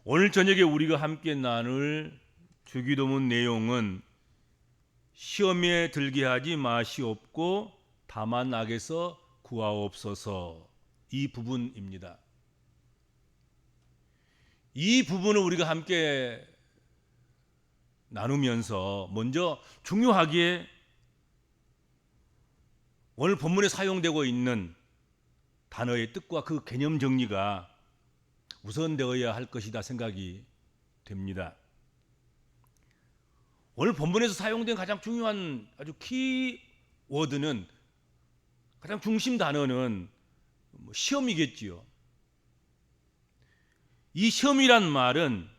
오늘 저녁에 우리가 함께 나눌 주기도문 내용은 시험에 들게 하지 마시옵고 다만 악에서 구하옵소서, 이 부분입니다. 이 부분을 우리가 함께 나누면서 먼저 중요하게 오늘 본문에 사용되고 있는 단어의 뜻과 그 개념 정리가 우선되어야 할 것이다 생각이 됩니다. 오늘 본문에서 사용된 가장 중요한 아주 키워드는, 가장 중심 단어는 시험이겠지요. 이 시험이란 말은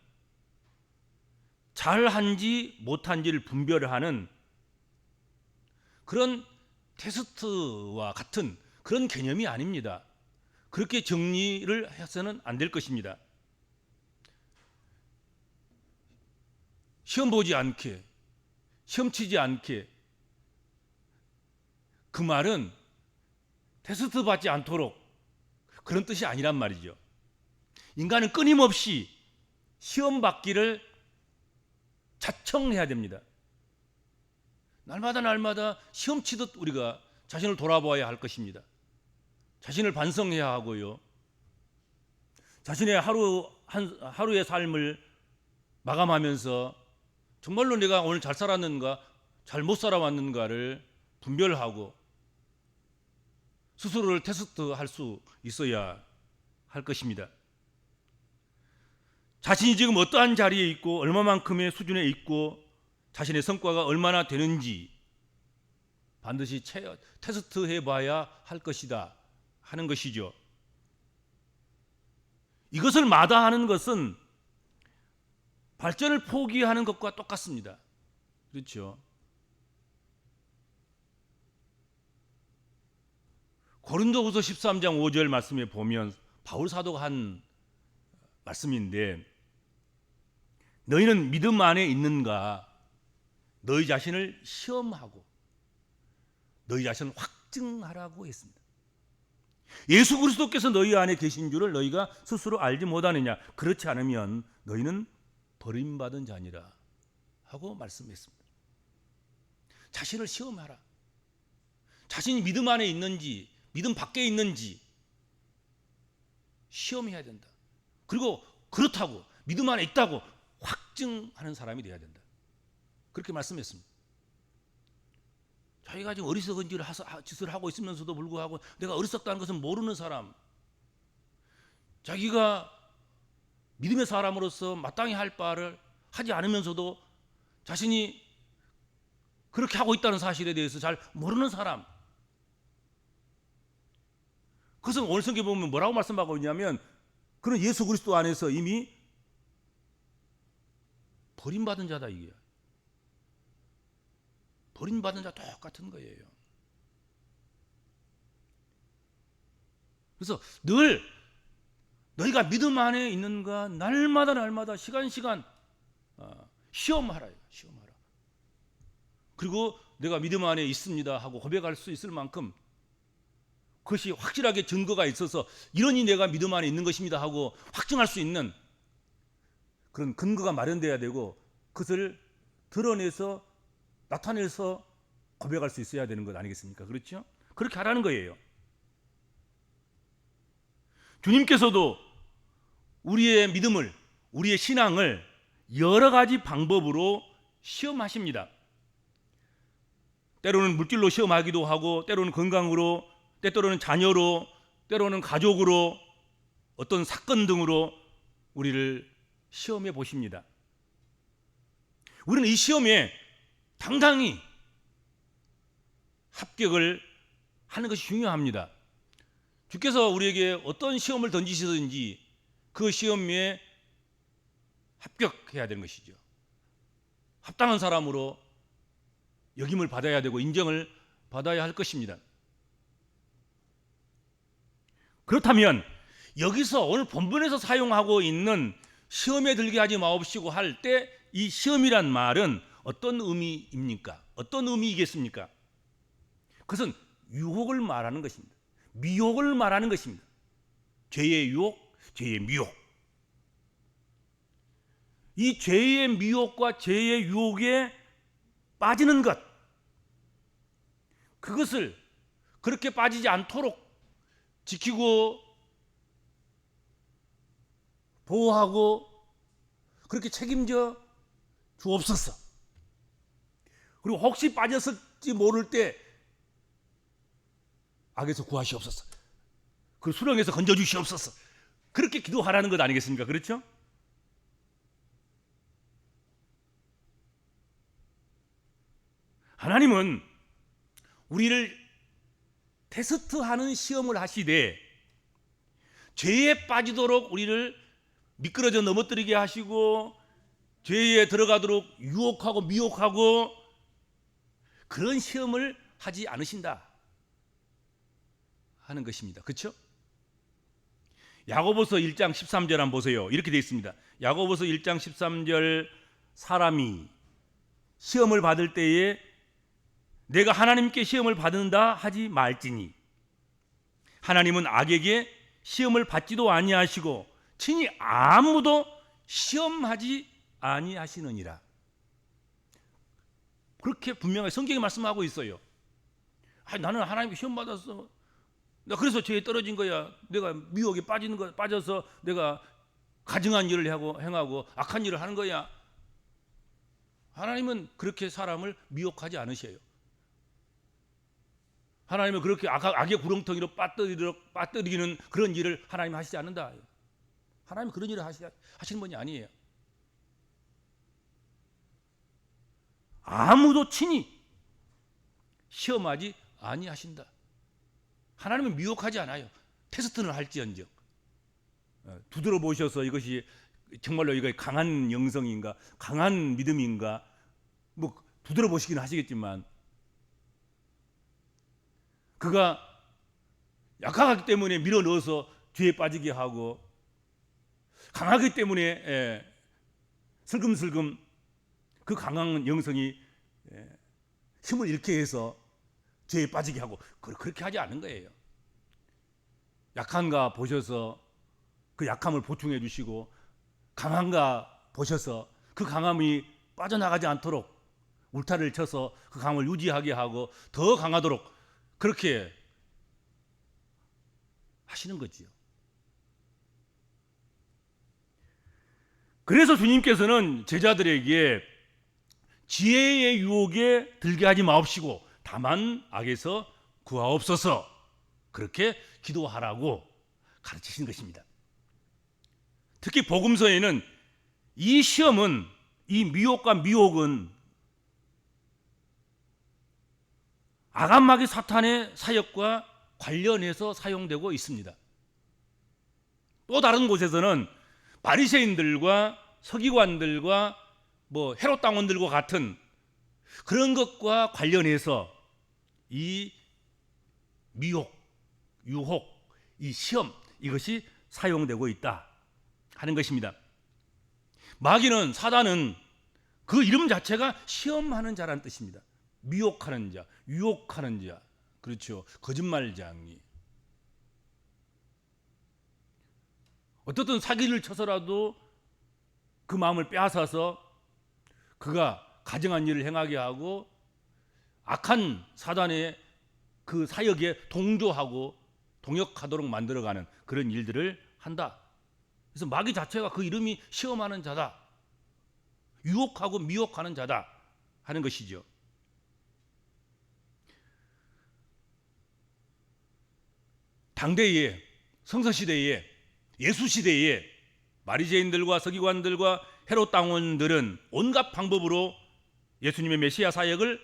잘한지 못한지를 분별하는 그런 테스트와 같은 그런 개념이 아닙니다. 그렇게 정리를 해서는 안 될 것입니다. 시험 보지 않게, 시험 치지 않게, 그 말은 테스트 받지 않도록 그런 뜻이 아니란 말이죠. 인간은 끊임없이 시험 받기를 자청해야 됩니다. 날마다 시험 치듯 우리가 자신을 돌아보아야 할 것입니다. 자신을 반성해야 하고요. 자신의 하루의 삶을 마감하면서 정말로 내가 오늘 잘 살았는가, 잘 못 살아왔는가를 분별하고 스스로를 테스트할 수 있어야 할 것입니다. 자신이 지금 어떠한 자리에 있고 얼마만큼의 수준에 있고 자신의 성과가 얼마나 되는지 반드시 테스트해 봐야 할 것이다 하는 것이죠. 이것을 마다하는 것은 발전을 포기하는 것과 똑같습니다. 그렇죠? 고린도후서 13장 5절 말씀에 보면 바울 사도가 한 말씀인데, 너희는 믿음 안에 있는가 너희 자신을 시험하고 너희 자신을 확증하라고 했습니다. 예수 그리스도께서 너희 안에 계신 줄을 너희가 스스로 알지 못하느냐? 그렇지 않으면 너희는 버림받은 자니라 하고 말씀했습니다. 자신을 시험하라. 자신이 믿음 안에 있는지 믿음 밖에 있는지 시험해야 된다. 그리고 그렇다고 믿음 안에 있다고 확증하는 사람이 되어야 된다. 그렇게 말씀했습니다. 자기가 지금 어리석은 짓을 하고 있으면서도 불구하고 내가 어리석다는 것은 모르는 사람, 자기가 믿음의 사람으로서 마땅히 할 바를 하지 않으면서도 자신이 그렇게 하고 있다는 사실에 대해서 잘 모르는 사람, 그것은 오늘 성경에 보면 뭐라고 말씀하고 있냐면, 그는 예수 그리스도 안에서 이미 버림받은 자다. 이게 버림받은 자 똑같은 거예요. 그래서 늘 너희가 믿음 안에 있는가 날마다 시간 시험하라. 시험하라. 그리고 내가 믿음 안에 있습니다 하고 고백할 수 있을 만큼 그것이 확실하게 증거가 있어서 이러니 내가 믿음 안에 있는 것입니다 하고 확증할 수 있는 그런 근거가 마련돼야 되고, 그것을 드러내서 나타내서 고백할 수 있어야 되는 것 아니겠습니까? 그렇죠? 그렇게 하라는 거예요. 주님께서도 우리의 믿음을, 우리의 신앙을 여러 가지 방법으로 시험하십니다. 때로는 물질로 시험하기도 하고, 때로는 건강으로, 때로는 자녀로, 때로는 가족으로, 어떤 사건 등으로 우리를 시험해 보십니다. 우리는 이 시험에 당당히 합격을 하는 것이 중요합니다. 주께서 우리에게 어떤 시험을 던지시든지 그 시험에 합격해야 되는 것이죠. 합당한 사람으로 여김을 받아야 되고 인정을 받아야 할 것입니다. 그렇다면 여기서 오늘 본문에서 사용하고 있는 시험에 들게 하지 마옵시고 할 때 이 시험이란 말은 어떤 의미입니까? 어떤 의미이겠습니까? 그것은 유혹을 말하는 것입니다. 미혹을 말하는 것입니다. 죄의 유혹, 죄의 미혹. 이 죄의 미혹과 죄의 유혹에 빠지는 것, 그것을 그렇게 빠지지 않도록 지키고 보호하고 그렇게 책임져 주옵소서. 그리고 혹시 빠졌을지 모를 때 악에서 구하시옵소서. 그 수렁에서 건져주시옵소서. 그렇게 기도하라는 것 아니겠습니까? 그렇죠? 하나님은 우리를 테스트하는 시험을 하시되 죄에 빠지도록 우리를 미끄러져 넘어뜨리게 하시고 죄에 들어가도록 유혹하고 미혹하고 그런 시험을 하지 않으신다 하는 것입니다. 그렇죠? 야고보서 1장 13절 한번 보세요. 이렇게 되어 있습니다. 야고보서 1장 13절 사람이 시험을 받을 때에 내가 하나님께 시험을 받는다 하지 말지니 하나님은 악에게 시험을 받지도 아니하시고 친히 아무도 시험하지 아니하시느니라. 그렇게 분명하게 성경이 말씀하고 있어요. 나는 하나님께 시험 받았어. 나 그래서 죄에 떨어진 거야. 내가 미혹에 빠져서 내가 가증한 일을 행하고 악한 일을 하는 거야. 하나님은 그렇게 사람을 미혹하지 않으셔요. 하나님은 그렇게 악의 구렁텅이로 빠뜨리는 그런 일을 하나님 하시지 않는다. 하나님은 그런 일을 하시는 분이 아니에요. 아무도 친히 시험하지 아니하신다. 하나님은 미혹하지 않아요. 테스트는 할지언정. 두드러 보셔서 이것이 정말로 이거 강한 영성인가, 강한 믿음인가, 뭐 두드러 보시긴 하시겠지만, 그가 약하기 때문에 밀어 넣어서 죄에 빠지게 하고, 강하기 때문에 슬금슬금 그 강한 영성이 힘을 잃게 해서 죄에 빠지게 하고, 그렇게 하지 않은 거예요. 약한가 보셔서 그 약함을 보충해 주시고, 강한가 보셔서 그 강함이 빠져나가지 않도록 울타리를 쳐서 그 강함을 유지하게 하고 더 강하도록 그렇게 하시는 거지요. 그래서 주님께서는 제자들에게 지혜의 유혹에 들게 하지 마옵시고 다만 악에서 구하옵소서, 그렇게 기도하라고 가르치신 것입니다. 특히 복음서에는 이 시험은, 이 미혹과 미혹은 악한 사탄의 사역과 관련해서 사용되고 있습니다. 또 다른 곳에서는 바리새인들과 서기관들과 헤롯 당원들과 같은 그런 것과 관련해서 이 미혹, 유혹, 이 시험, 이것이 사용되고 있다 하는 것입니다. 마귀는, 사단은 그 이름 자체가 시험하는 자라는 뜻입니다. 미혹하는 자, 유혹하는 자, 그렇죠. 거짓말장이. 어떻든 사기를 쳐서라도 그 마음을 빼앗아서 그가 가증한 일을 행하게 하고 악한 사단의 그 사역에 동조하고 동역하도록 만들어가는 그런 일들을 한다. 그래서 마귀 자체가 그 이름이 시험하는 자다, 유혹하고 미혹하는 자다 하는 것이죠. 당대에, 성서시대에, 예수시대에 바리새인들과 서기관들과 헤롯 당원들은 온갖 방법으로 예수님의 메시아 사역을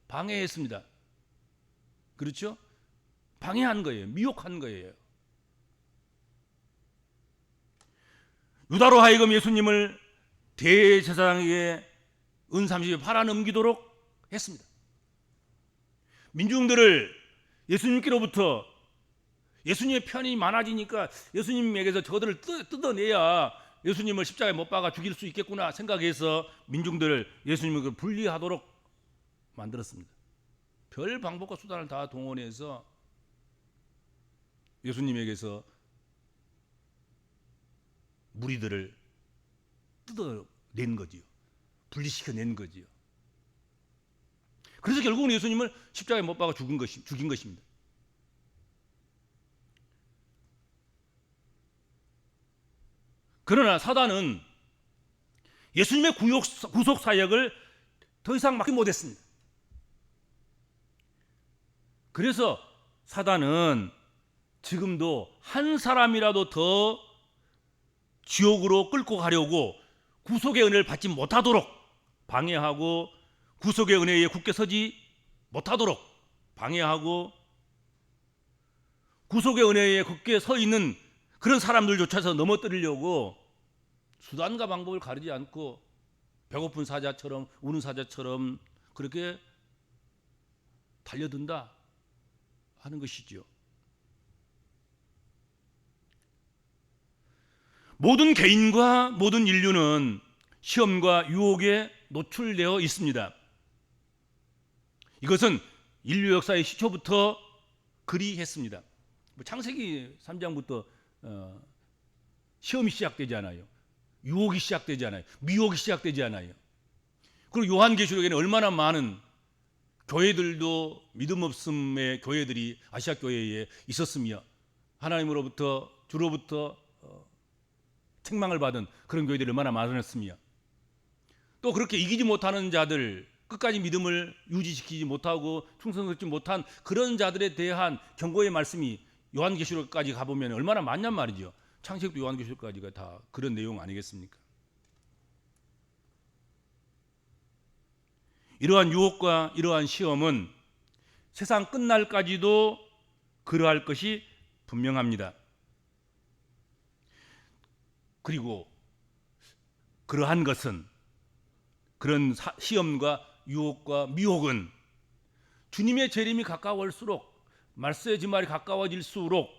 방해했습니다. 그렇죠? 방해한 거예요. 미혹한 거예요. 유다로 하여금 예수님을 대제사장에게 은 30에 팔아넘기도록 했습니다. 민중들을 예수님께로부터, 예수님의 편이 많아지니까 예수님에게서 저들을 뜯어내야 예수님을 십자가에 못 박아 죽일 수 있겠구나 생각해서 민중들을 예수님을 분리하도록 만들었습니다. 별 방법과 수단을 다 동원해서 예수님에게서 무리들을 낸 거지요. 분리시켜 낸 거지요. 그래서 결국은 예수님을 십자가에 못 박아 죽인 것입니다. 그러나 사단은 예수님의 구속 사역을 더 이상 막지 못했습니다. 그래서 사단은 지금도 한 사람이라도 더 지옥으로 끌고 가려고 구속의 은혜를 받지 못하도록 방해하고, 구속의 은혜에 굳게 서지 못하도록 방해하고, 구속의 은혜에 굳게 서 있는 그런 사람들조차도 넘어뜨리려고 수단과 방법을 가리지 않고 배고픈 사자처럼, 우는 사자처럼 그렇게 달려든다 하는 것이지요. 모든 개인과 모든 인류는 시험과 유혹에 노출되어 있습니다. 이것은 인류 역사의 시초부터 그리했습니다. 창세기 3장부터 시험이 시작되지 않아요. 유혹이 시작되지 않아요. 미혹이 시작되지 않아요. 그리고 요한계시록에는 얼마나 많은 교회들도 믿음 없음의 교회들이 아시아 교회에 있었으며, 하나님으로부터 주로부터 책망을 받은 그런 교회들이 얼마나 많았으며, 또 그렇게 이기지 못하는 자들, 끝까지 믿음을 유지시키지 못하고 충성하지 못한 그런 자들에 대한 경고의 말씀이 요한계시록까지 가보면 얼마나 많냔 말이죠. 창세기부터 요한계시록까지가 다 그런 내용 아니겠습니까? 이러한 유혹과 이러한 시험은 세상 끝날까지도 그러할 것이 분명합니다. 그리고 그러한 것은, 그런 시험과 유혹과 미혹은 주님의 재림이 가까울수록, 말세의 지말이 가까워질수록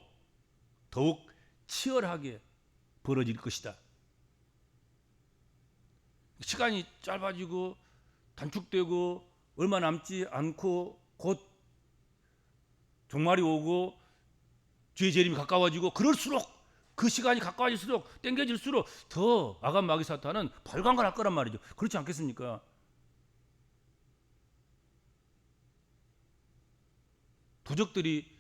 더욱 치열하게 벌어질 것이다. 시간이 짧아지고 단축되고 얼마 남지 않고 곧 종말이 오고 주의 재림이 가까워지고, 그럴수록, 그 시간이 가까워질수록, 땡겨질수록 더 아간 마귀 사탄은 발광을 거란 말이죠. 그렇지 않겠습니까? 부적들이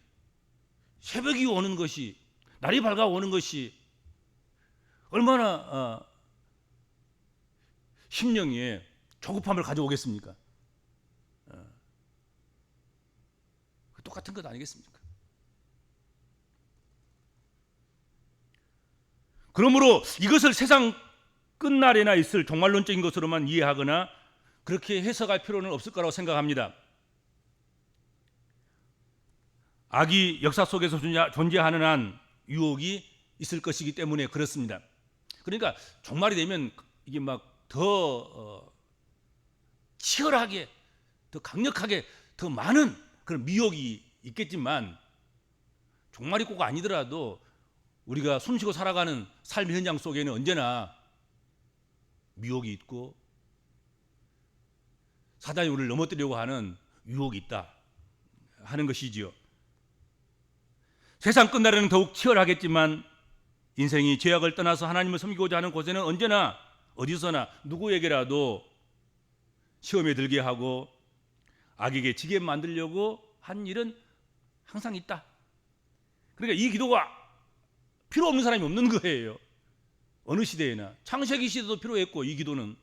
새벽이 오는 것이, 날이 밝아오는 것이 얼마나 심령에 조급함을 가져오겠습니까? 똑같은 것 아니겠습니까? 그러므로 이것을 세상 끝날에나 있을 종말론적인 것으로만 이해하거나 그렇게 해석할 필요는 없을 거라고 생각합니다. 악이 역사 속에서 존재하는 한 유혹이 있을 것이기 때문에 그렇습니다. 그러니까 종말이 되면 이게 막 더 치열하게, 더 강력하게, 더 많은 그런 미혹이 있겠지만, 종말이 꼭 아니더라도 우리가 숨쉬고 살아가는 삶의 현장 속에는 언제나 미혹이 있고 사단이 우리를 넘어뜨리려고 하는 유혹이 있다 하는 것이지요. 세상 끝날에는 더욱 치열하겠지만, 인생이 죄악을 떠나서 하나님을 섬기고자 하는 곳에는 언제나 어디서나 누구에게라도 시험에 들게 하고 악에게 지게 만들려고 한 일은 항상 있다. 그러니까 이 기도가 필요 없는 사람이 없는 거예요. 어느 시대에나. 창세기 시대도 필요했고, 이 기도는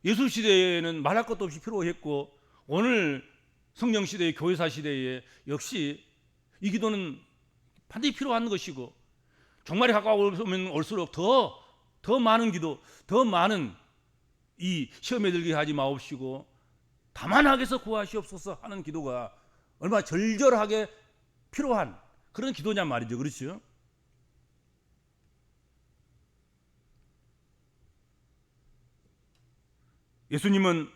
예수 시대에는 말할 것도 없이 필요했고, 오늘 성령 시대의 교회사 시대에 역시 이 기도는 반드시 필요한 것이고, 종말이 가까우면 올수록 더 많은 기도, 더 많은 이 시험에 들게 하지 마옵시고 다만 악에서 구하시옵소서 하는 기도가 얼마나 절절하게 필요한 그런 기도냔 말이죠. 그렇죠? 예수님은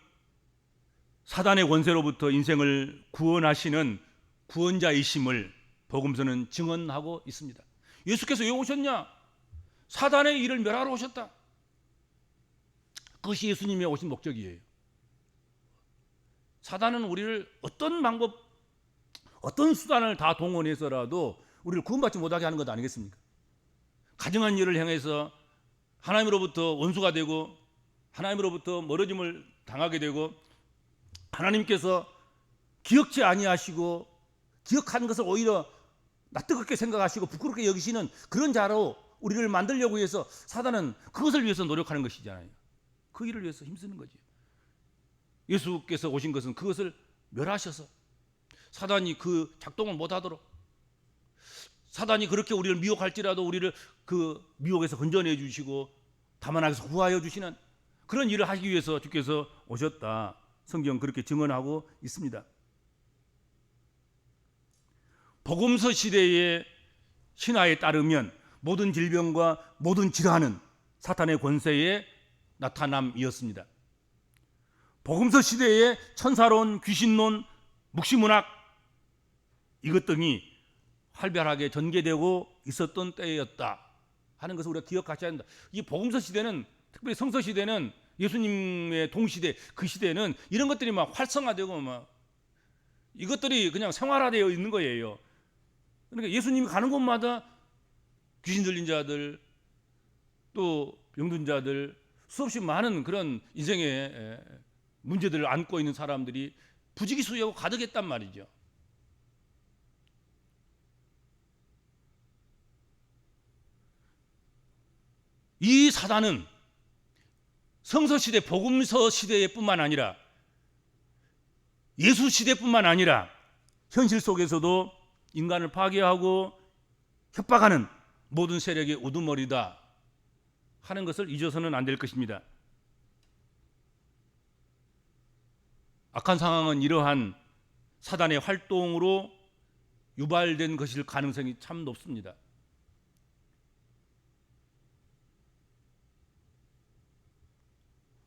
사단의 권세로부터 인생을 구원하시는 구원자이심을 복음서는 증언하고 있습니다. 예수께서 왜 오셨냐? 사단의 일을 멸하러 오셨다. 그것이 예수님의 오신 목적이에요. 사단은 우리를 어떤 방법, 어떤 수단을 다 동원해서라도 우리를 구원받지 못하게 하는 것 아니겠습니까? 가정한 일을 향해서 하나님으로부터 원수가 되고 하나님으로부터 멀어짐을 당하게 되고 하나님께서 기억지 아니하시고 기억하는 것을 오히려 낯뜨겁게 생각하시고 부끄럽게 여기시는 그런 자로 우리를 만들려고 해서 사단은 그것을 위해서 노력하는 것이잖아요. 그 일을 위해서 힘쓰는 거지. 예수께서 오신 것은 그것을 멸하셔서 사단이 그 작동을 못하도록, 사단이 그렇게 우리를 미혹할지라도 우리를 그 미혹에서 건져내 주시고 다만하게서 구하여 주시는 그런 일을 하기 위해서 주께서 오셨다. 성경 그렇게 증언하고 있습니다. 복음서 시대의 신화에 따르면 모든 질병과 모든 질환은 사탄의 권세의 나타남이었습니다. 복음서 시대의 천사론, 귀신론, 묵시문학 이것 등이 활발하게 전개되고 있었던 때였다 하는 것을 우리가 기억하셔야 한다. 이 복음서 시대는, 특별히 성서 시대는, 예수님의 동시대 그 시대는 이런 것들이 막 활성화되고 막 이것들이 그냥 생활화되어 있는 거예요. 그러니까 예수님이 가는 곳마다 귀신 들린 자들, 또 병든 자들, 수없이 많은 그런 인생의 문제들을 안고 있는 사람들이 부지기수하고 가득했단 말이죠. 이 사단은 성서시대, 복음서 시대뿐만 아니라 예수 시대뿐만 아니라 현실 속에서도 인간을 파괴하고 협박하는 모든 세력의 우두머리다 하는 것을 잊어서는 안 될 것입니다. 악한 상황은 이러한 사단의 활동으로 유발된 것일 가능성이 참 높습니다.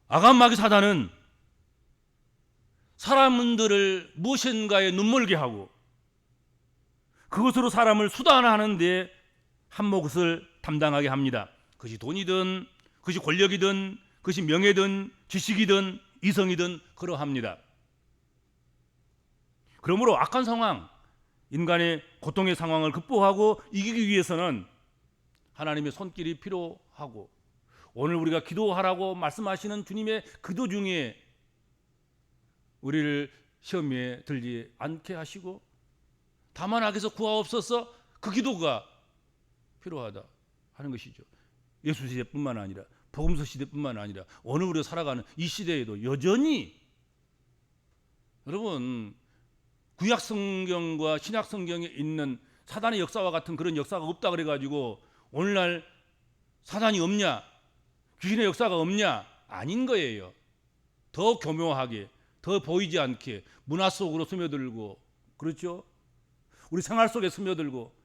악한 마귀 사단은 사람들을 무엇인가에 눈멀게 하고 그것으로 사람을 수단화하는 데 한몫을 담당하게 합니다. 그것이 돈이든 그것이 권력이든 그것이 명예든 지식이든 이성이든 그러합니다. 그러므로 악한 상황, 인간의 고통의 상황을 극복하고 이기기 위해서는 하나님의 손길이 필요하고, 오늘 우리가 기도하라고 말씀하시는 주님의 기도 중에 우리를 시험에 들지 않게 하시고 다만 악에서 구하옵소서, 그 기도가 필요하다 하는 것이죠. 예수 시대뿐만 아니라 복음서 시대뿐만 아니라 오늘 우리가 살아가는 이 시대에도 여전히, 여러분, 구약 성경과 신약 성경에 있는 사단의 역사와 같은 그런 역사가 없다 그래가지고 오늘날 사단이 없냐, 귀신의 역사가 없냐? 아닌 거예요. 더 교묘하게, 더 보이지 않게 문화 속으로 스며들고, 그렇죠? 우리 생활 속에 스며들고,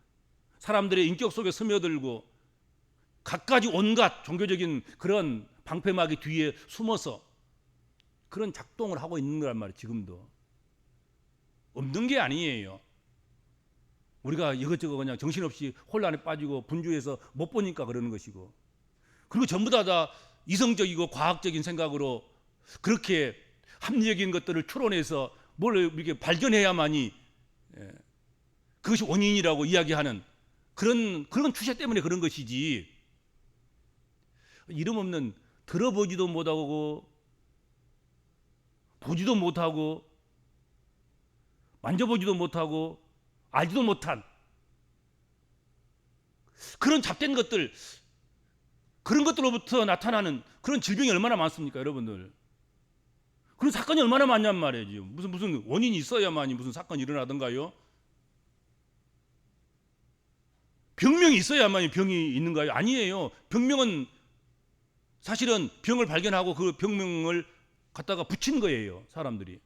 사람들의 인격 속에 스며들고, 갖가지 온갖 종교적인 그런 방패막이 뒤에 숨어서 그런 작동을 하고 있는 거란 말이에요. 지금도 없는 게 아니에요. 우리가 이것저것 그냥 정신없이 혼란에 빠지고 분주해서 못 보니까 그러는 것이고, 그리고 전부 다 이성적이고 과학적인 생각으로 그렇게 합리적인 것들을 추론해서 뭘 이렇게 발견해야만이 그것이 원인이라고 이야기하는 그런 추세 때문에 그런 것이지, 이름 없는, 들어보지도 못하고 보지도 못하고 만져보지도 못하고 알지도 못한 그런 잡된 것들, 그런 것들로부터 나타나는 그런 질병이 얼마나 많습니까, 여러분들? 그런 사건이 얼마나 많냔 말이에요. 무슨 원인이 있어야만이 무슨 사건이 일어나던가요? 병명이 있어야만이 병이 있는가요? 아니에요. 병명은 사실은 병을 발견하고 그 병명을 갖다가 붙인 거예요. 사람들이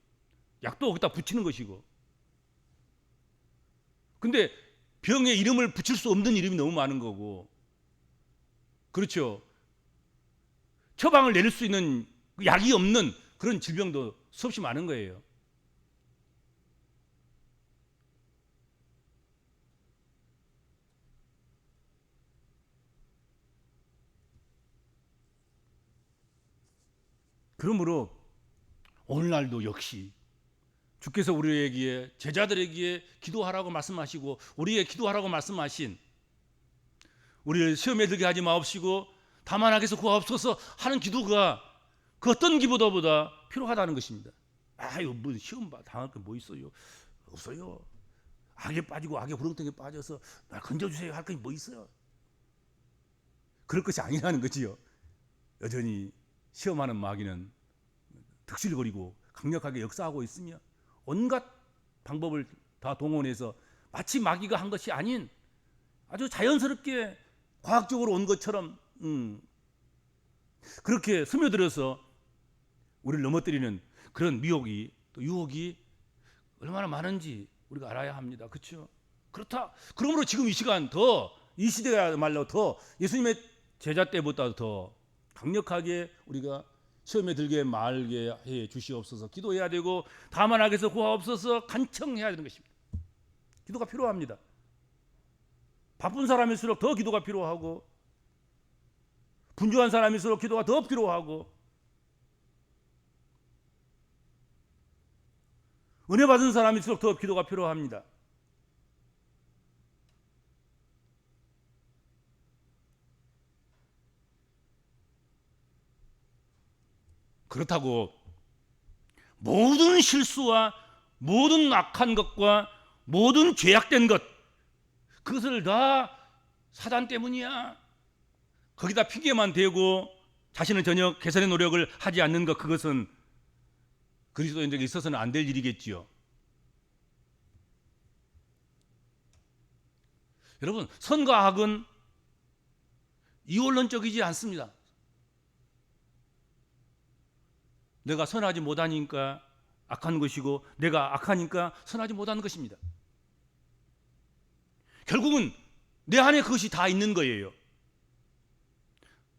약도 거기다 붙이는 것이고. 근데 병에 이름을 붙일 수 없는 이름이 너무 많은 거고, 그렇죠? 처방을 내릴 수 있는 약이 없는 그런 질병도 수없이 많은 거예요. 그러므로 오늘날도 역시 주께서 우리에게, 제자들에게 기도하라고 말씀하시고 우리에게 기도하라고 말씀하신, 우리를 시험에 들게 하지 마옵시고 다만 악에서 구하옵소서 하는 기도가 그 어떤 기도보다 필요하다는 것입니다. 아유, 뭐 시험 당할 게 뭐 있어요? 없어요. 악에 빠지고 악의 구렁텅이에 빠져서 날 건져주세요 할 게 뭐 있어요? 그럴 것이 아니라는 거지요. 여전히 시험하는 마귀는 득실거리고 강력하게 역사하고 있으며 온갖 방법을 다 동원해서 마치 마귀가 한 것이 아닌 아주 자연스럽게 과학적으로 온 것처럼 그렇게 스며들어서 우리를 넘어뜨리는 그런 미혹이 또 유혹이 얼마나 많은지 우리가 알아야 합니다. 그렇죠? 그렇다. 그러므로 지금 이 시간 더 이 시대야말로 더 예수님의 제자 때보다 더 강력하게 우리가 시험에 들게 말게 해 주시옵소서 기도해야 되고 다만 악에서 구하옵소서 간청해야 되는 것입니다. 기도가 필요합니다. 바쁜 사람일수록 더 기도가 필요하고 분주한 사람일수록 기도가 더 필요하고 은혜 받은 사람일수록 더 기도가 필요합니다. 그렇다고 모든 실수와 모든 악한 것과 모든 죄악된 것 그것을 다 사단 때문이야. 거기다 핑계만 대고 자신은 전혀 개선의 노력을 하지 않는 것 그것은 그리스도인들에게 있어서는 안 될 일이겠지요. 여러분, 선과 악은 이원론적이지 않습니다. 내가 선하지 못하니까 악한 것이고 내가 악하니까 선하지 못하는 것입니다. 결국은 내 안에 그것이 다 있는 거예요.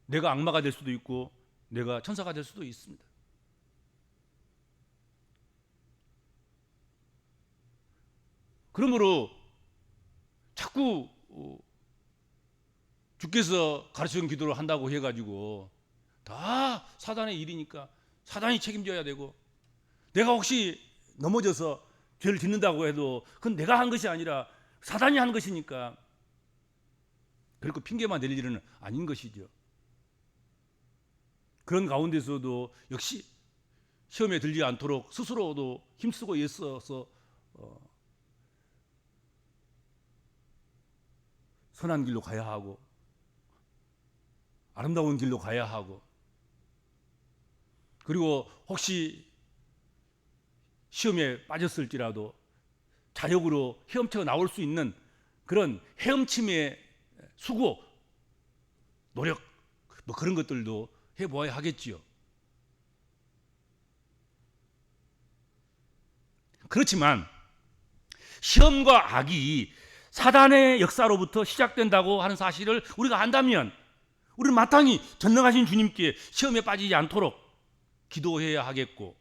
내가 악마가 될 수도 있고 내가 천사가 될 수도 있습니다. 그러므로 자꾸 주께서 가르치는 기도를 한다고 해가지고 다 사단의 일이니까 사단이 책임져야 되고 내가 혹시 넘어져서 죄를 짓는다고 해도 그건 내가 한 것이 아니라 사단이 한 것이니까 그리고 핑계만 댈 일은 아닌 것이죠. 그런 가운데서도 역시 시험에 들지 않도록 스스로도 힘쓰고 애써서 선한 길로 가야 하고 아름다운 길로 가야 하고 그리고 혹시 시험에 빠졌을지라도 자력으로 헤엄쳐 나올 수 있는 그런 헤엄침의 수고, 노력 뭐 그런 것들도 해보아야 하겠지요. 그렇지만 시험과 악이 사단의 역사로부터 시작된다고 하는 사실을 우리가 안다면 우리는 마땅히 전능하신 주님께 시험에 빠지지 않도록 기도해야 하겠고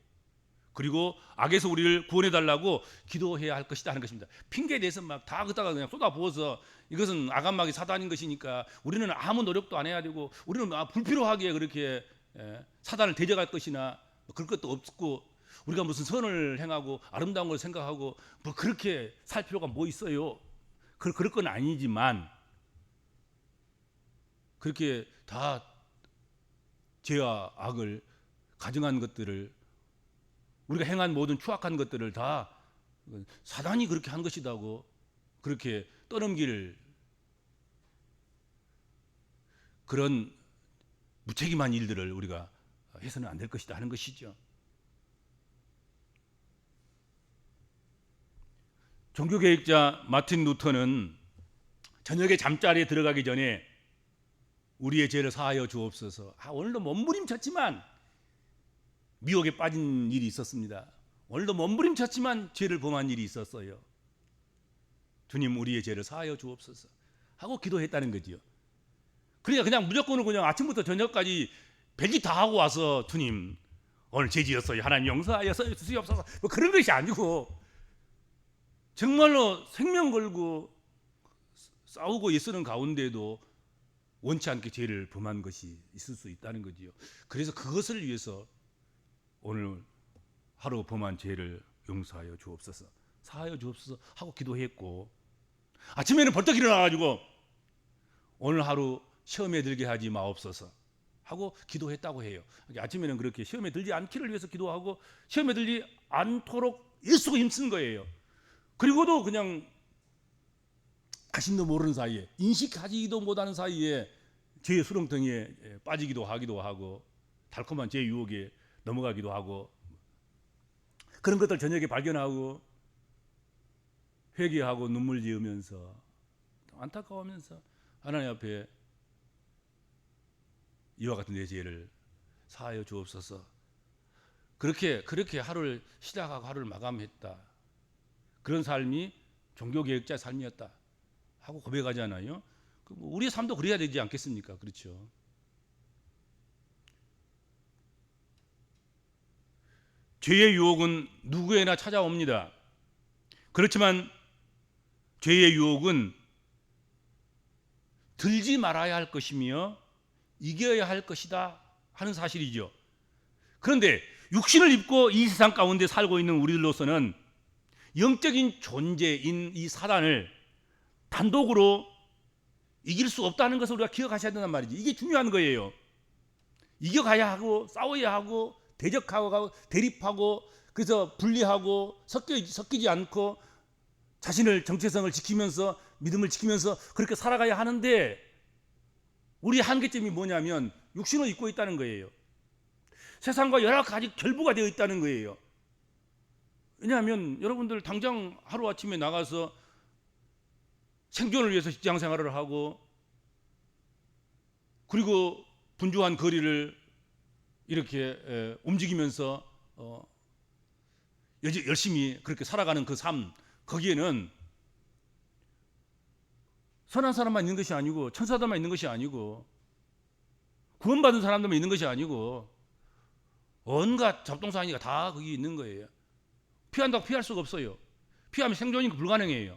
그리고 악에서 우리를 구원해 달라고 기도해야 할 것이다 하는 것입니다. 핑계에 대해서 막 다 그다가 그냥 쏟아부어서 이것은 악한마귀 사단인 것이니까 우리는 아무 노력도 안 해야 되고 우리는 불필요하게 그렇게 사단을 대적할 것이나 그럴 것도 없고 우리가 무슨 선을 행하고 아름다운 걸 생각하고 뭐 그렇게 살 필요가 뭐 있어요. 그럴 건 아니지만 그렇게 다 죄와 악을 가정한 것들을 우리가 행한 모든 추악한 것들을 다 사단이 그렇게 한 것이라고 그렇게 떠넘길 그런 무책임한 일들을 우리가 해서는 안 될 것이다 하는 것이죠. 종교개혁자 마틴 루터는 저녁에 잠자리에 들어가기 전에 우리의 죄를 사하여 주옵소서. 오늘도 몸부림쳤지만 미혹에 빠진 일이 있었습니다. 오늘도 몸부림쳤지만 죄를 범한 일이 있었어요. 주님 우리의 죄를 사하여 주옵소서 하고 기도했다는 거지요. 그러니까 그냥 무조건으로 그냥 아침부터 저녁까지 별짓 다 하고 와서 주님 오늘 죄 지었어요. 하나님 용서하여 주시옵소서 뭐 그런 것이 아니고 정말로 생명 걸고 싸우고 애쓰는 가운데도 원치 않게 죄를 범한 것이 있을 수 있다는 거지요. 그래서 그것을 위해서 오늘 하루 범한 죄를 용서하여 주옵소서 사하여 주옵소서 하고 기도했고 아침에는 벌떡 일어나가지고 오늘 하루 시험에 들게 하지 마옵소서 하고 기도했다고 해요. 아침에는 그렇게 시험에 들지 않기를 위해서 기도하고 시험에 들지 않도록 애쓰고 힘쓴 거예요. 그리고도 그냥 자신도 모르는 사이에, 인식하지도 못하는 사이에 죄의 수렁덩이에 빠지기도 하기도 하고 달콤한 죄의 유혹에 넘어가기도 하고, 그런 것들 저녁에 발견하고 회개하고 눈물 지으면서 안타까워하면서 하나님 앞에 이와 같은 내 죄를 사하여 주옵소서. 그렇게 하루를 시작하고 하루를 마감했다. 그런 삶이 종교개혁자의 삶이었다 하고 고백하잖아요. 우리의 삶도 그래야 되지 않겠습니까? 그렇죠. 죄의 유혹은 누구에나 찾아옵니다. 그렇지만 죄의 유혹은 들지 말아야 할 것이며 이겨야 할 것이다 하는 사실이죠. 그런데 육신을 입고 이 세상 가운데 살고 있는 우리들로서는 영적인 존재인 이 사단을 단독으로 이길 수 없다는 것을 우리가 기억하셔야 된단 말이지. 이게 중요한 거예요. 이겨가야 하고 싸워야 하고 대적하고 대립하고 그래서 분리하고 섞이지 않고 자신을 정체성을 지키면서 믿음을 지키면서 그렇게 살아가야 하는데, 우리 한계점이 뭐냐면 육신을 입고 있다는 거예요. 세상과 여러 가지 결부가 되어 있다는 거예요. 왜냐하면 여러분들 당장 하루아침에 나가서 생존을 위해서 직장 생활을 하고 그리고 분주한 거리를 이렇게 움직이면서 열심히 그렇게 살아가는 그 삶, 거기에는 선한 사람만 있는 것이 아니고 천사들만 있는 것이 아니고 구원받은 사람들만 있는 것이 아니고 온갖 잡동사니가 다 거기 있는 거예요. 피한다고 피할 수가 없어요. 피하면 생존이 불가능해요.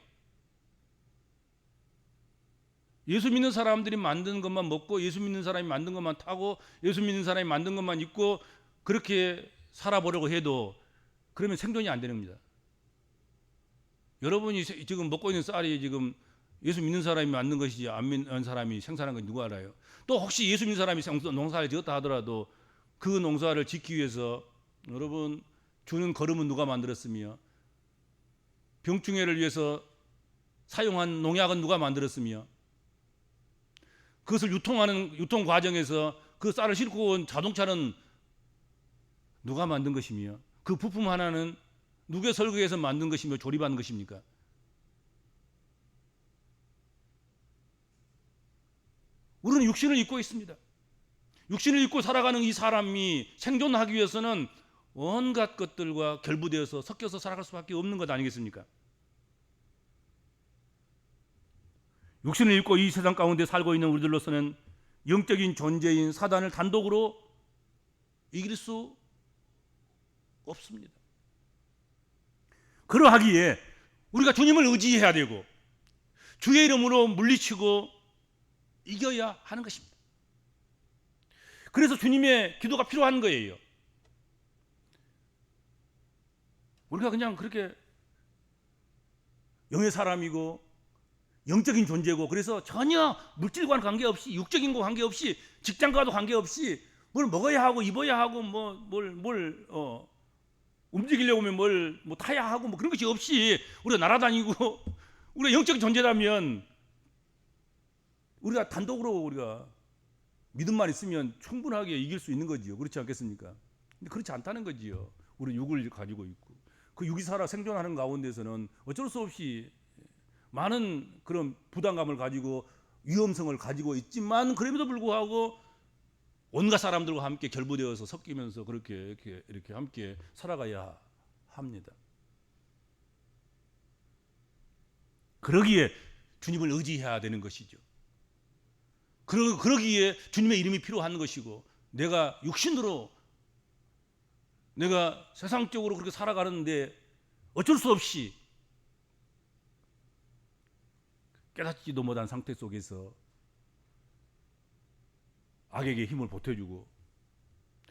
예수 믿는 사람들이 만든 것만 먹고 예수 믿는 사람이 만든 것만 타고 예수 믿는 사람이 만든 것만 입고 그렇게 살아보려고 해도 그러면 생존이 안 되는 겁니다. 여러분이 지금 먹고 있는 쌀이 지금 예수 믿는 사람이 만든 것이지 안 믿는 사람이 생산한 건 누가 알아요? 또 혹시 예수 믿는 사람이 농사를 지었다 하더라도 그 농사를 짓기 위해서 여러분 주는 거름은 누가 만들었으며 병충해를 위해서 사용한 농약은 누가 만들었으며 그것을 유통 과정에서 그 쌀을 싣고 온 자동차는 누가 만든 것이며 그 부품 하나는 누구의 설계에서 만든 것이며 조립한 것입니까? 우리는 육신을 입고 있습니다. 육신을 입고 살아가는 이 사람이 생존하기 위해서는 온갖 것들과 결부되어서 섞여서 살아갈 수밖에 없는 것 아니겠습니까? 육신을 입고 이 세상 가운데 살고 있는 우리들로서는 영적인 존재인 사단을 단독으로 이길 수 없습니다. 그러하기에 우리가 주님을 의지해야 되고 주의 이름으로 물리치고 이겨야 하는 것입니다. 그래서 주님의 기도가 필요한 거예요. 우리가 그냥 그렇게 영의 사람이고 영적인 존재고 그래서 전혀 물질과는 관계없이 육적인 거 관계없이 직장과도 관계없이 뭘 먹어야 하고 입어야 하고 뭘 움직이려고 하면 뭘 타야 하고 그런 것이 없이 우리가 날아다니고 우리가 영적인 존재라면 우리가 단독으로 우리가 믿음만 있으면 충분하게 이길 수 있는 거지요. 그렇지 않겠습니까? 근데 그렇지 않다는 거지요. 우리 육을 가지고 있고 그 육이 살아 생존하는 가운데서는 어쩔 수 없이 많은 그런 부담감을 가지고 위험성을 가지고 있지만 그럼에도 불구하고 온갖 사람들과 함께 결부되어서 섞이면서 그렇게 이렇게 함께 살아가야 합니다. 그러기에 주님을 의지해야 되는 것이죠. 그러기에 주님의 이름이 필요한 것이고 내가 육신으로 내가 세상적으로 그렇게 살아가는데 어쩔 수 없이 깨닫지도 못한 상태 속에서 악에게 힘을 보태주고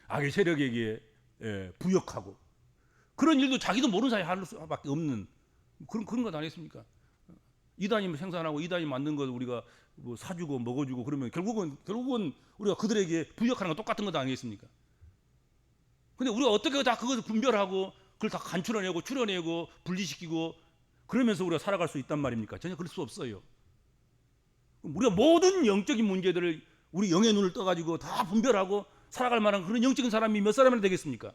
악의 세력에게 부역하고 그런 일도 자기도 모르는 사이에 할 수밖에 없는 그런 것 아니겠습니까? 이단이 생산하고 이단이 만든 걸 우리가 뭐 사주고 먹어주고 그러면 결국은 우리가 그들에게 부역하는 건 똑같은 것 아니겠습니까? 근데 우리가 어떻게 다 그것을 분별하고 그걸 다 간추려내고 추려내고 분리시키고 그러면서 우리가 살아갈 수 있단 말입니까? 전혀 그럴 수 없어요. 우리가 모든 영적인 문제들을 우리 영의 눈을 떠가지고 다 분별하고 살아갈 만한 그런 영적인 사람이 몇 사람이나 되겠습니까?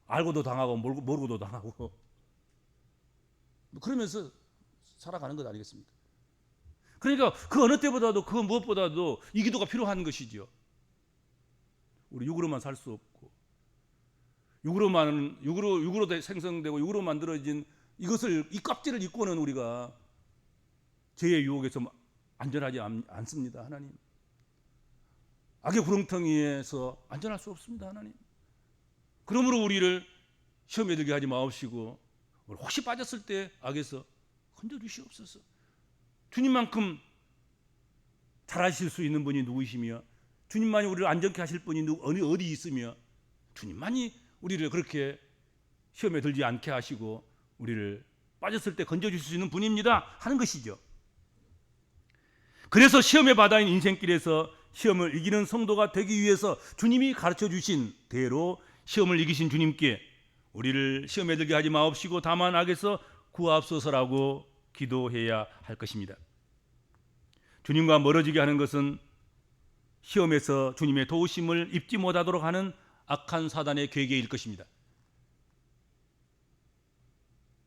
알고도 당하고 모르고도 당하고 그러면서 살아가는 것 아니겠습니까? 그러니까 그 어느 때보다도 그 무엇보다도 이 기도가 필요한 것이죠. 우리 육으로만 살 수 없고 육으로 생성되고 육으로 만들어진 이것을 이 껍질을 입고는 우리가 죄의 유혹에서 안전하지 않습니다. 하나님. 악의 구렁텅이에서 안전할 수 없습니다. 하나님. 그러므로 우리를 시험에 들게 하지 마옵시고 혹시 빠졌을 때 악에서 건져주시옵소서. 주님만큼 잘하실 수 있는 분이 누구이시며 주님만이 우리를 안전케 하실 분이 어디 있으며 주님만이 우리를 그렇게 시험에 들지 않게 하시고 우리를 빠졌을 때 건져주실 수 있는 분입니다 하는 것이죠. 그래서 시험의 바다인 인생길에서 시험을 이기는 성도가 되기 위해서 주님이 가르쳐 주신 대로 시험을 이기신 주님께 우리를 시험에 들게 하지 마옵시고 다만 악에서 구하옵소서라고 기도해야 할 것입니다. 주님과 멀어지게 하는 것은 시험에서 주님의 도우심을 입지 못하도록 하는 악한 사단의 계계일 것입니다.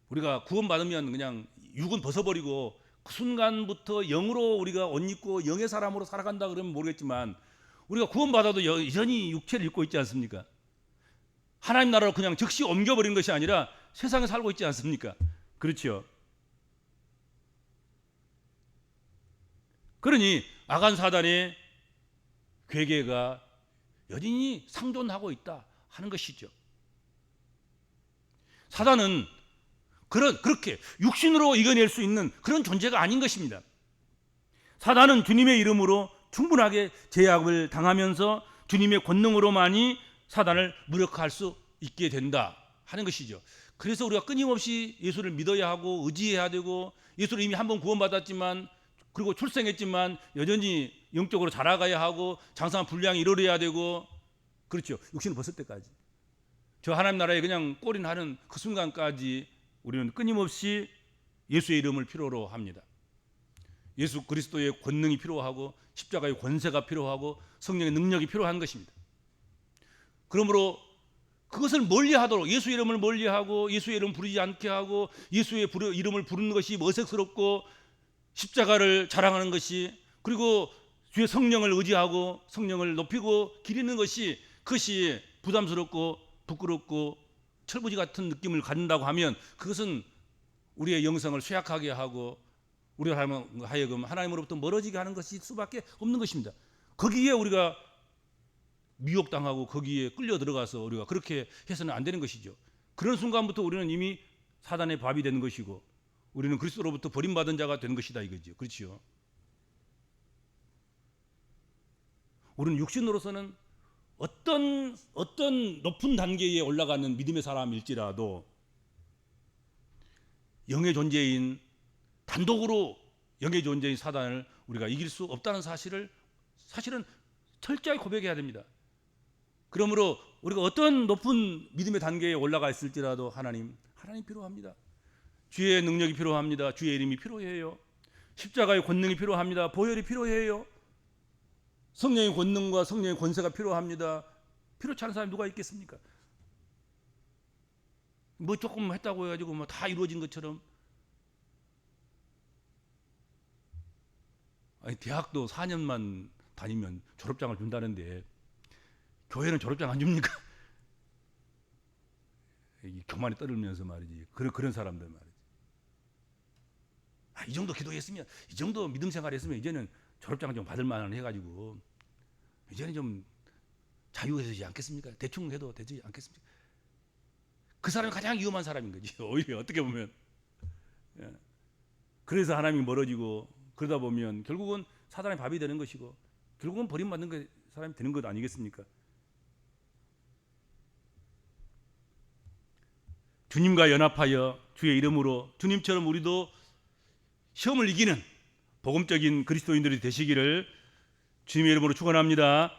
우리가 구원받으면 그냥 육은 벗어버리고 그 순간부터 영으로 우리가 옷 입고 영의 사람으로 살아간다 그러면 모르겠지만 우리가 구원받아도 여전히 육체를 입고 있지 않습니까? 하나님 나라로 그냥 즉시 옮겨버린 것이 아니라 세상에 살고 있지 않습니까? 그렇죠. 그러니 악한 사단의 괴계가 여전히 상존하고 있다 하는 것이죠. 사단은 그렇게 육신으로 이겨낼 수 있는 그런 존재가 아닌 것입니다. 사단은 주님의 이름으로 충분하게 제약을 당하면서 주님의 권능으로만이 사단을 무력화할 수 있게 된다 하는 것이죠. 그래서 우리가 끊임없이 예수를 믿어야 하고 의지해야 되고 예수를 이미 한번 구원받았지만 그리고 출생했지만 여전히 영적으로 자라가야 하고 장성한 분량이 이루어야 되고 그렇죠. 육신을 벗을 때까지 저 하나님 나라에 그냥 꼬린하는 그 순간까지 우리는 끊임없이 예수의 이름을 필요로 합니다. 예수 그리스도의 권능이 필요하고 십자가의 권세가 필요하고 성령의 능력이 필요한 것입니다. 그러므로 그것을 멀리하도록 예수 이름을 멀리하고 예수의 이름 부르지 않게 하고 예수의 이름을 부르는 것이 어색스럽고 십자가를 자랑하는 것이 그리고 주의 성령을 의지하고 성령을 높이고 기리는 것이 그것이 부담스럽고 부끄럽고 철부지 같은 느낌을 갖는다고 하면 그것은 우리의 영성을 쇠약하게 하고 우리가 하여금 하나님으로부터 멀어지게 하는 것일 수밖에 없는 것입니다. 거기에 우리가 미혹당하고 거기에 끌려 들어가서 우리가 그렇게 해서는 안 되는 것이죠. 그런 순간부터 우리는 이미 사단의 밥이 되는 것이고 우리는 그리스도로부터 버림받은 자가 되는 것이다 이거죠. 그렇죠. 우리는 육신으로서는 어떤 높은 단계에 올라가는 믿음의 사람일지라도 영의 존재인 단독으로 영의 존재인 사단을 우리가 이길 수 없다는 사실은 철저히 고백해야 됩니다. 그러므로 우리가 어떤 높은 믿음의 단계에 올라가 있을지라도 하나님 필요합니다. 주의 능력이 필요합니다. 주의 이름이 필요해요. 십자가의 권능이 필요합니다. 보혈이 필요해요. 성령의 권능과 성령의 권세가 필요합니다. 필요치 않은 사람이 누가 있겠습니까? 뭐 조금 했다고 해가지고 뭐 다 이루어진 것처럼. 아니, 대학도 4년만 다니면 졸업장을 준다는데 교회는 졸업장 안 줍니까? 교만에 떠들면서 말이지. 그런 사람들 말이지. 이 정도 기도했으면, 이 정도 믿음 생활했으면 이제는 졸업장 좀 받을 만한 해가지고 이제는 좀 자유해지지 않겠습니까? 대충 해도 되지 않겠습니까? 그 사람이 가장 위험한 사람인 거지. 오히려 어떻게 보면. 그래서 하나님이 멀어지고 그러다 보면 결국은 사단의 밥이 되는 것이고 결국은 버림받는 사람이 되는 것 아니겠습니까? 주님과 연합하여 주의 이름으로 주님처럼 우리도 시험을 이기는 복음적인 그리스도인들이 되시기를 주님의 이름으로 축원합니다.